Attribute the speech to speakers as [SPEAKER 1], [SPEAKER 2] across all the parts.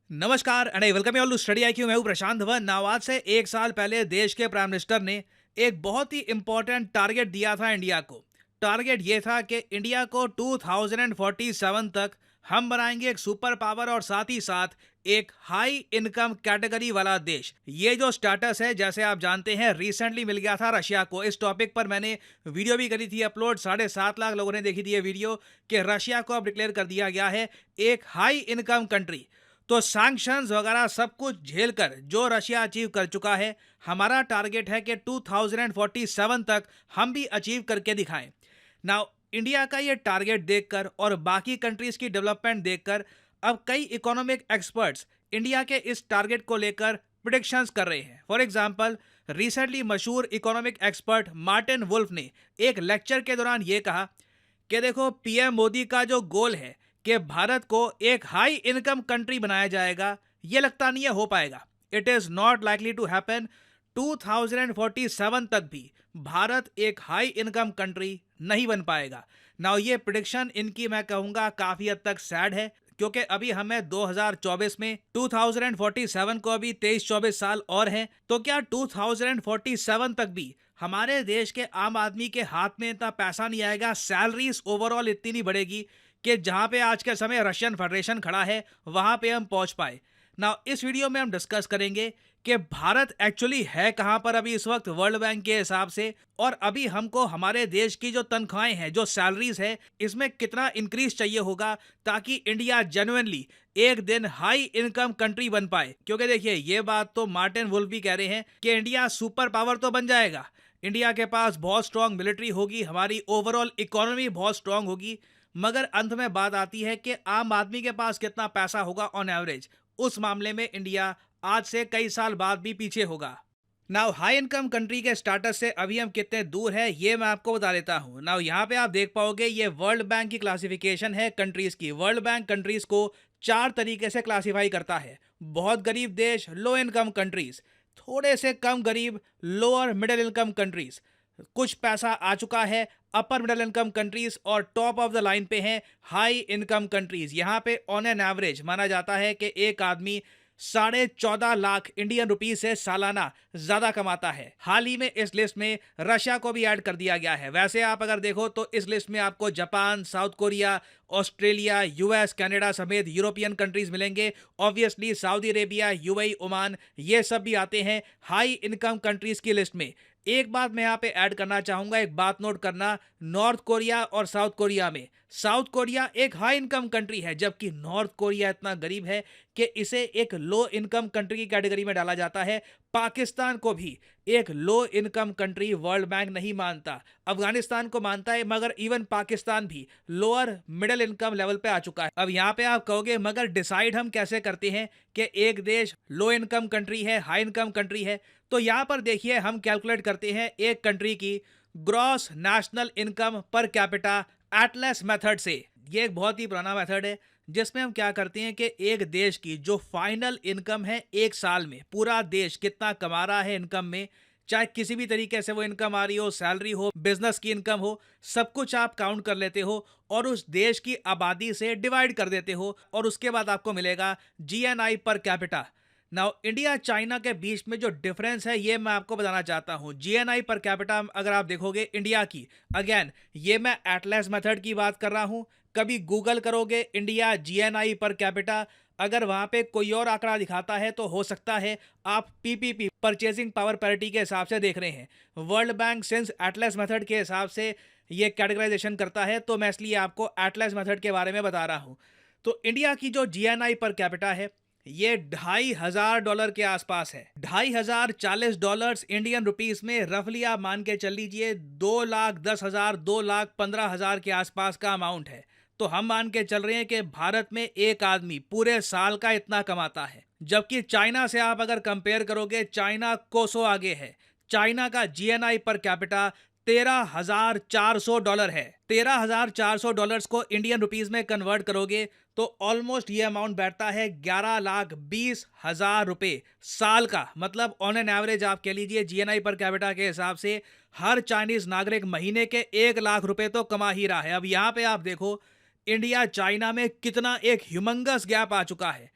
[SPEAKER 1] नमस्कार and I welcome you all to study IQ. मैं हूं प्रशांत धवन। नाउ आज से एक साल पहले देश के प्राइम मिनिस्टर ने एक बहुत ही इंपॉर्टेंट टारगेट दिया था इंडिया को। टारगेट ये था कि इंडिया को 2047 तक हम बनाएंगे एक सुपर पावर और साथ ही साथ एक हाई इनकम कैटेगरी वाला देश। ये जो स्टेटस है, जैसे आप जानते हैं, रिसेंटली मिल गया था रशिया को। इस टॉपिक पर मैंने वीडियो भी करी थी अपलोड, 7.5 लाख लोगों ने देखी थी ये वीडियो, कि रशिया को अब डिक्लेयर कर दिया गया है एक हाई इनकम कंट्री। तो सैंक्शंस वगैरह सब कुछ झेलकर जो रशिया अचीव कर चुका है, हमारा टारगेट है कि 2047 तक हम भी अचीव करके दिखाएं। नाउ इंडिया का ये टारगेट देखकर और बाकी कंट्रीज की डेवलपमेंट देखकर अब कई इकोनॉमिक एक्सपर्ट्स इंडिया के इस टारगेट को लेकर प्रिडिक्शंस कर रहे हैं। फॉर एग्जांपल, रिसेंटली मशहूर इकोनॉमिक एक्सपर्ट मार्टिन वुल्फ ने एक लेक्चर के दौरान ये कहा कि देखो, पीएम मोदी का जो गोल है कि भारत को एक हाई इनकम कंट्री बनाया जाएगा, ये लगता नहीं है हो पाएगा। It is not likely to happen. 2047 तक भी भारत एक हाई इनकम कंट्री नहीं बन पाएगा। नाउ ये प्रिडिक्शन इनकी मैं कहूंगा काफी हद तक सैड है, क्योंकि अभी हमें 2024 में, 2047 को अभी 23-24 साल और हैं। तो क्या 2047 तक भी हमारे देश के आम आदमी के हाथ में इतना पैसा नहीं आएगा, सैलरीज ओवरऑल इतनी नहीं बढ़ेगी कि जहां पे आज के समय रशियन फेडरेशन खड़ा है वहां पे हम पहुंच पाए? ना इस वीडियो में हम डिस्कस करेंगे कि भारत एक्चुअली है कहां पर अभी इस वक्त वर्ल्ड बैंक के हिसाब से, और अभी हमको हमारे देश की जो तनख्वाहें हैं, जो सैलरीज है, इसमें कितना इंक्रीज चाहिए होगा ताकि इंडिया जेन्युइनली एक दिन हाई इनकम कंट्री बन पाए। क्योंकि देखिए, ये बात तो मार्टिन वुल्फ भी कह रहे हैं कि इंडिया सुपर पावर तो बन जाएगा, इंडिया के पास बहुत स्ट्रांग मिलिट्री होगी, हमारी ओवरऑल इकोनॉमी बहुत स्ट्रांग होगी, मगर अंत में बात आती है कि आम आदमी के पास कितना पैसा होगा ऑन एवरेज। उस मामले में इंडिया आज से कई साल बाद भी पीछे होगा। नाउ हाई इनकम कंट्री के स्टाटस से अभी हम कितने दूर है ये मैं आपको बता देता हूं। नाउ यहाँ पे आप देख पाओगे, ये वर्ल्ड बैंक की क्लासिफिकेशन है कंट्रीज की। वर्ल्ड बैंक कंट्रीज को 4 तरीके से क्लासिफाई करता है: बहुत गरीब देश, लो इनकम कंट्रीज, थोड़े से कम गरीब, लोअर मिडिल इनकम कंट्रीज, कुछ पैसा आ चुका है, अपर मिडिल इनकम कंट्रीज, और टॉप ऑफ द लाइन पे हैं हाई इनकम कंट्रीज। यहाँ पे ऑन एन एवरेज माना जाता है कि एक आदमी 14.5 लाख इंडियन रुपीज से सालाना ज्यादा कमाता है। हाल ही में इस लिस्ट में रशिया को भी ऐड कर दिया गया है। वैसे आप अगर देखो तो इस लिस्ट में आपको Japan, south Korea, Australia, US, Canada समेत यूरोपियन कंट्रीज मिलेंगे। Obviously Saudi Arabia, UAE, Oman, ये सब भी आते हैं हाई इनकम कंट्रीज की लिस्ट में। एक बात मैं यहाँ पे ऐड करना चाहूंगा, एक बात नोट करना, नॉर्थ कोरिया और साउथ कोरिया में, साउथ कोरिया एक हाई इनकम कंट्री है, जबकि नॉर्थ कोरिया इतना गरीब है कि इसे एक लो इनकम कंट्री की कैटेगरी में डाला जाता है। पाकिस्तान को भी एक low income country world bank नहीं मानता, अफगानिस्तान को मानता है, मगर इवन पाकिस्तान भी लोअर मिडिल इनकम लेवल पे आ चुका है। अब यहाँ पे आप कहोगे, मगर डिसाइड हम कैसे करते हैं कि एक देश लो इनकम कंट्री है, हाई इनकम कंट्री है? तो यहाँ पर देखिए, हम कैलकुलेट करते हैं एक कंट्री की gross national income per capita Atlas method से। ये एक बहुत ही पुराना मेथड है, जिसमें हम क्या करते हैं कि एक देश की जो फाइनल इनकम है एक साल में, पूरा देश कितना कमा रहा है इनकम में, चाहे किसी भी तरीके से वो इनकम आ रही हो, सैलरी हो, बिजनेस की इनकम हो, सब कुछ आप काउंट कर लेते हो और उस देश की आबादी से डिवाइड कर देते हो, और उसके बाद आपको मिलेगा GNI per capita. Now India China के बीच में जो डिफरेंस है ये मैं आपको बताना चाहता हूं। जीएनआई पर कैपिटा अगर आप देखोगे इंडिया की, अगेन ये मैं एटलस मेथड की बात कर रहा हूं, कभी गूगल करोगे इंडिया जीएनआई पर कैपिटा, अगर वहां पे कोई और आंकड़ा दिखाता है तो हो सकता है आप पीपीपी, परचेसिंग पावर पैरिटी के हिसाब से देख रहे हैं। World bank since Atlas method के हिसाब से ये कैटेगराइजेशन करता है, तो मैं इसलिए आपको एटलस मेथड के बारे में बता रहा हूं। तो इंडिया की जो जीएनआई पर कैपिटा है ये $2,500 के आसपास है। $2,540 इंडियन रुपीस में रफली आप मान के चल लीजिए 2,10,000, 2,15,000 के आसपास का अमाउंट है। तो हम मान के चल रहे हैं कि भारत में एक आदमी पूरे साल का इतना कमाता है, जबकि चाइना से आप अगर कंपेयर करोगे, चाइना कोसों आगे है। चाइना का जीएनआई पर कैपिटा $13,400 है। $13,400 को इंडियन रुपीस में कन्वर्ट करोगे तो ऑलमोस्ट ये अमाउंट बैठता है 11,20,000 रुपए साल का। मतलब ऑन एन एवरेज आप कह लीजिए जीएनआई पर कैपिटा के हिसाब से हर चाइनीज नागरिक महीने के 1 लाख रुपए तो कमा ही रहा है। अब यहाँ पे आप देखो इंडिया चाइना में कितना एक ह्यूमंगस गैप आ चुका है।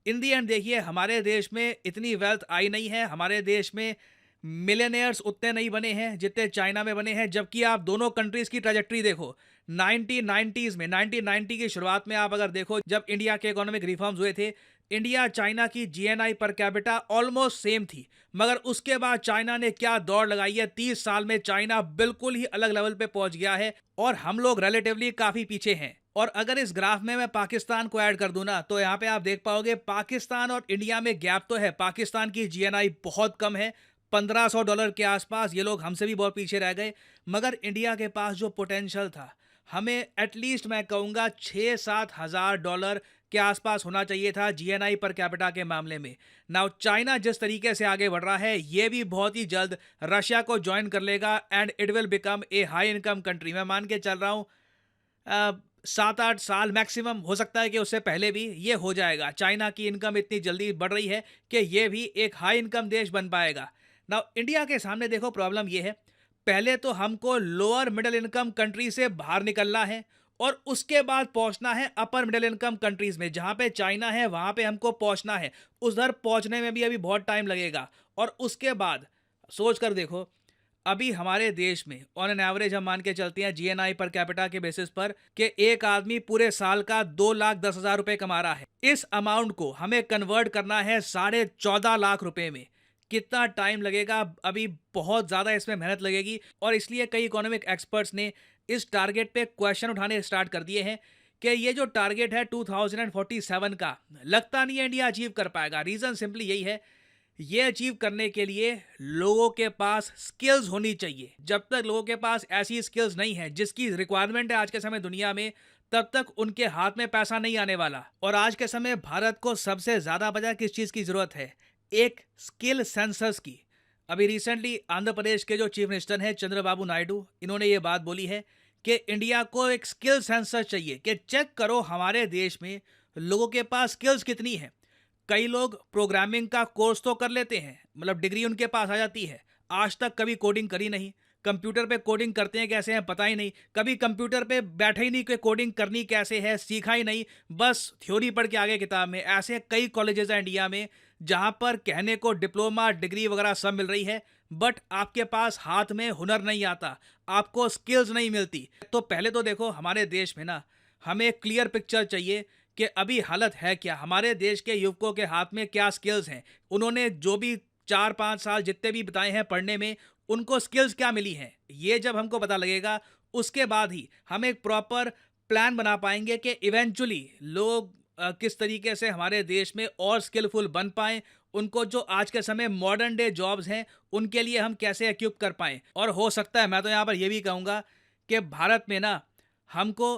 [SPEAKER 1] इन दी एंड देखिए हमारे देश में इतनी वेल्थ आई नहीं है, हमारे देश में मिलियनेयर्स उतने नहीं बने हैं जितने चाइना में बने हैं। जबकि आप दोनों कंट्रीज की ट्रेजेक्ट्री देखो, 1990s में 1990 की शुरुआत में आप अगर देखो जब इंडिया के इकोनॉमिक रिफॉर्म्स हुए थे, इंडिया चाइना की GNI per capita almost same थी। मगर उसके बाद चाइना ने क्या दौड़ लगाई है, 30 साल में चाइना बिल्कुल ही अलग लेवल पे पहुंच गया है और हम लोग रिलेटिवली काफी पीछे हैं। और अगर इस ग्राफ में मैं पाकिस्तान को ऐड कर दूं ना, तो यहाँ पे आप देख पाओगे पाकिस्तान और इंडिया में गैप तो है। पाकिस्तान की जीएनआई बहुत कम है, $1500 के आसपास, ये लोग हमसे भी बहुत पीछे रह गए। मगर इंडिया के पास जो पोटेंशियल था, हमें एटलीस्ट मैं कहूँगा 6-7 हज़ार डॉलर के आसपास होना चाहिए था जीएनआई पर कैपिटा के मामले में। नाउ चाइना जिस तरीके से आगे बढ़ रहा है, ये भी बहुत ही जल्द रशिया को ज्वाइन कर लेगा and it will become a high income country. मैं मान के चल रहा हूँ 7-8 साल मैक्सिमम, हो सकता है कि उससे पहले भी ये हो जाएगा। चाइना की इनकम इतनी जल्दी बढ़ रही है कि ये भी एक हाई इनकम देश बन पाएगा। नाउ इंडिया के सामने देखो प्रॉब्लम ये है, पहले तो हमको लोअर मिडिल इनकम कंट्री से बाहर निकलना है और उसके बाद पहुंचना है अपर मिडिल इनकम कंट्रीज में। जहां पे चाइना है वहां पे हमको पहुंचना है, उधर पहुंचने में भी अभी बहुत टाइम लगेगा। और उसके बाद सोच कर देखो, अभी हमारे देश में ऑन एन एवरेज हम मान के चलते हैं जीएनआई पर कैपिटा के बेसिस पर कि एक आदमी पूरे साल का 2,10,000 रुपए कमा रहा है। इस अमाउंट को हमें कन्वर्ट करना है 14.5 लाख रुपए में। कितना टाइम लगेगा, अभी बहुत ज़्यादा इसमें मेहनत लगेगी। और इसलिए कई इकोनॉमिक एक्सपर्ट्स ने इस टारगेट पे क्वेश्चन उठाने स्टार्ट कर दिए हैं कि ये जो टारगेट है 2047 का, लगता नहीं है इंडिया अचीव कर पाएगा। रीज़न सिंपली यही है, ये अचीव करने के लिए लोगों के पास स्किल्स होनी चाहिए। जब तक लोगों के पास ऐसी स्किल्स नहीं है जिसकी रिक्वायरमेंट है आज के समय दुनिया में, तब तक उनके हाथ में पैसा नहीं आने वाला। और आज के समय भारत को सबसे ज़्यादा वजह किस चीज़ की ज़रूरत है? एक स्किल सेंसस की। अभी रिसेंटली आंध्र प्रदेश के जो चीफ मिनिस्टर हैं चंद्रबाबू नायडू, इन्होंने ये बात बोली है कि इंडिया को एक स्किल सेंसस चाहिए कि चेक करो हमारे देश में लोगों के पास स्किल्स कितनी है। कई लोग प्रोग्रामिंग का कोर्स तो कर लेते हैं, मतलब डिग्री उनके पास आ जाती है, आज तक कभी कोडिंग करी नहीं। कंप्यूटर पे कोडिंग करते हैं कैसे हैं पता ही नहीं, कभी कंप्यूटर पे बैठे ही नहीं कि कोडिंग करनी कैसे है, सीखा ही नहीं, बस थ्योरी पढ़ के आगे किताब में। ऐसे कई कॉलेजेस हैं इंडिया में जहां पर कहने को डिप्लोमा डिग्री वगैरह सब मिल रही है, बट आपके पास हाथ में हुनर नहीं आता, आपको स्किल्स नहीं मिलती। तो पहले तो देखो हमारे देश में ना, हमें क्लियर पिक्चर चाहिए कि अभी हालत है क्या, हमारे देश के युवकों के हाथ में क्या स्किल्स हैं। उन्होंने जो भी 4-5 साल जितने भी बिताए हैं पढ़ने में, उनको स्किल्स क्या मिली हैं, ये जब हमको पता लगेगा, उसके बाद ही हम एक प्रॉपर प्लान बना पाएंगे कि इवेंचुअली लोग किस तरीके से हमारे देश में और स्किलफुल बन पाएं, उनको जो आज के समय मॉडर्न डे जॉब्स हैं उनके लिए हम कैसे इक्विप कर पाएं। और हो सकता है, मैं तो यहाँ पर यह भी कहूँगा कि भारत में ना हमको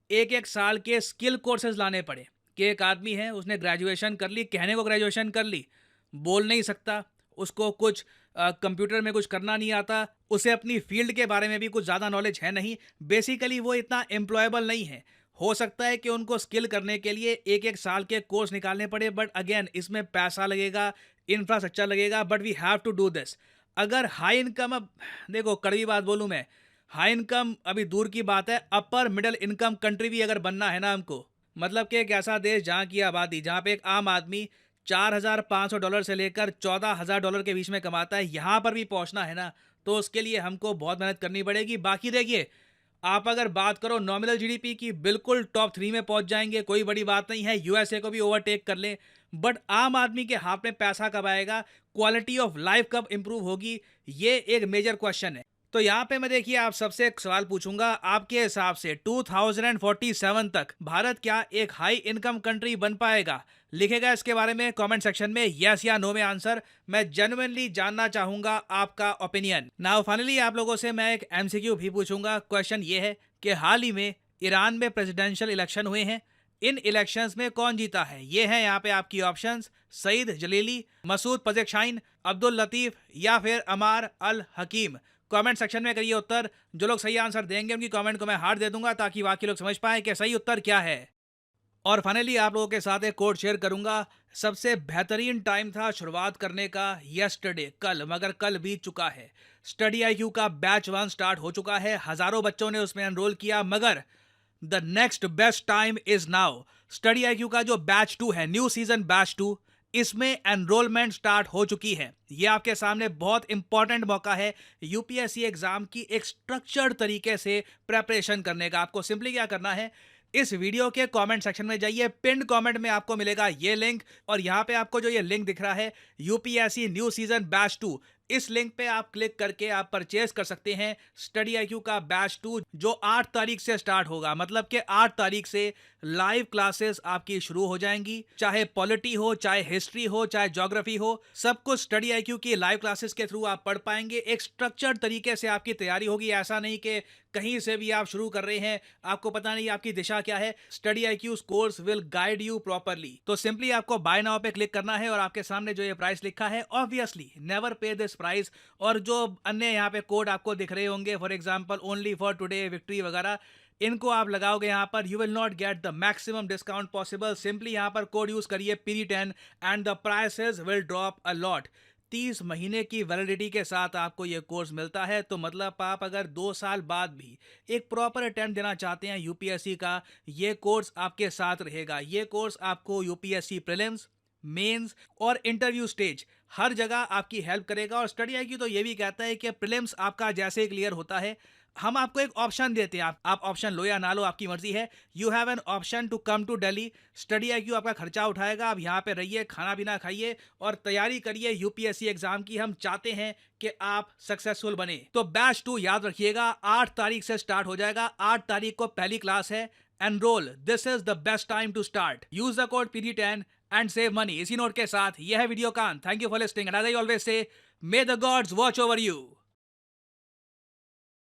[SPEAKER 1] एक एक साल के स्किल कोर्सेज लाने पड़े कि एक आदमी है, उसने ग्रेजुएशन कर ली, कहने को ग्रेजुएशन कर ली, बोल नहीं सकता, उसको कुछ कंप्यूटर में कुछ करना नहीं आता, उसे अपनी फील्ड के बारे में भी कुछ ज़्यादा नॉलेज है नहीं, बेसिकली वो इतना एम्प्लॉयबल नहीं है। हो सकता है कि उनको स्किल करने के लिए एक एक साल के कोर्स निकालने पड़े, बट अगेन इसमें पैसा लगेगा, इंफ्रास्ट्रक्चर लगेगा, but we have to do this. अगर हाई इनकम, अब देखो कड़वी बात बोलूँ मैं, हाई इनकम अभी दूर की बात है, अपर मिडिल इनकम कंट्री भी अगर बनना है ना हमको, मतलब कि एक ऐसा देश जहाँ की आबादी, जहाँ पे एक आम आदमी $4,500 से लेकर $14,000 के बीच में कमाता है, यहाँ पर भी पहुँचना है ना, तो उसके लिए हमको बहुत मेहनत करनी पड़ेगी। बाकी देखिए, आप अगर बात करो नॉमिनल जीडीपी की, बिल्कुल टॉप 3 में पहुंच जाएंगे, कोई बड़ी बात नहीं है, यूएसए को भी ओवरटेक कर लें। बट आम आदमी के हाथ में पैसा कब आएगा, क्वालिटी ऑफ लाइफ कब इंप्रूव होगी, ये एक मेजर क्वेश्चन है। तो यहाँ पे मैं देखिए आप सबसे एक सवाल पूछूंगा, आपके हिसाब से 2047 तक भारत क्या एक हाई इनकम कंट्री बन पाएगा? लिखेगा इसके बारे में कमेंट सेक्शन में यस या नो में आंसर। मैं जेन्युइनली जानना चाहूंगा आपका ओपिनियन। नाउ फाइनली आप लोगों से मैं एक एमसीक्यू भी पूछूंगा। क्वेश्चन ये है कि हाल ही में ईरान में प्रेसिडेंशियल इलेक्शन हुए हैं, इन इलेक्शंस में कौन जीता है? ये है यहाँ पे आपकी ऑप्शंस, सईद जलीली, मसूद पजेशाइन, अब्दुल लतीफ या फिर अमार अल हकीम। कमेंट सेक्शन में करिए उत्तर। जो लोग सही आंसर देंगे उनकी कमेंट को मैं हार्ट दे दूंगा ताकि बाकी लोग समझ पाएं कि सही उत्तर क्या है। और फाइनली आप लोगों के साथ एक कोड शेयर करूंगा। सबसे बेहतरीन टाइम था शुरुआत करने का यस्टरडे, कल, मगर कल बीत चुका है। स्टडी आईक्यू का बैच 1 स्टार्ट हो चुका है, हजारों बच्चों ने उसमें एनरोल किया, मगर the next best time is now. Study IQ का जो बैच 2 है, न्यू सीजन बैच 2, इसमें एनरोलमेंट स्टार्ट हो चुकी है। ये आपके सामने बहुत इंपॉर्टेंट मौका है यूपीएससी एग्जाम की एक स्ट्रक्चर्ड तरीके से प्रेपरेशन करने का। आपको सिंपली क्या करना है, इस वीडियो के कमेंट सेक्शन में जाइए, पिन कमेंट में आपको मिलेगा ये लिंक, और यहाँ पे आपको जो ये लिंक दिख रहा है यूपीएससी न्यू सीजन बैच 2, इस लिंक पे आप क्लिक करके आप परचेज कर सकते हैं स्टडी आईक्यू का बैच 2, जो 8 तारीख से स्टार्ट होगा। मतलब कि 8 तारीख से लाइव क्लासेस आपकी शुरू हो जाएंगी। चाहे पॉलिटी हो, चाहे हिस्ट्री हो, चाहे ज्योग्राफी हो, सब कुछ स्टडी आईक्यू की लाइव क्लासेस के थ्रू आप पढ़ पाएंगे। एक स्ट्रक्चर्ड तरीके से आपकी तैयारी होगी। ऐसा नहीं कि कहीं से भी आप शुरू कर रहे हैं, आपको पता नहीं आपकी दिशा क्या है। Study IQ course will guide you properly. तो सिंपली आपको बाय नाउ पे क्लिक करना है और आपके सामने जो ये प्राइस लिखा है, ऑब्वियसली नेवर पे दिस प्राइस, और जो अन्य यहाँ पे कोड आपको दिख रहे होंगे, for example only for today, victory वगैरह, इनको आप लगाओगे यहाँ पर, you will not get the maximum discount possible. Simply यहाँ पर कोड यूज करिए PD10 and the prices will drop a lot. 30 महीने की वैलिडिटी के साथ आपको ये कोर्स मिलता है। तो मतलब आप अगर 2 साल बाद भी एक प्रॉपर अटेम्प्ट देना चाहते हैं यूपीएससी का, ये कोर्स आपके साथ रहेगा। ये कोर्स आपको यूपीएससी प्रीलिम्स, मेंस और इंटरव्यू स्टेज हर जगह आपकी हेल्प करेगा। और स्टडी आईक्यू तो ये भी कहता है कि प्रीलिम्स आपका जैसे ही क्लियर होता है, हम आपको एक ऑप्शन देते हैं। आप ऑप्शन लो या ना लो, आपकी मर्जी है। You have an option to come to Delhi. Study IQ आपका खर्चा उठाएगा। आप यहाँ पे रहिए, खाना पीना खाइए और तैयारी करिए यूपीएससी एग्जाम की। हम चाहते हैं कि आप सक्सेसफुल बने। तो बैच 2 याद रखिएगा, 8 तारीख से स्टार्ट हो जाएगा। 8 तारीख को पहली क्लास है। Enrol, this is the best time to start. Use the code PD10 and save money. इसी नोट के साथ यह है वीडियो का। Thank you for listening and as I always say, may the gods watch over you.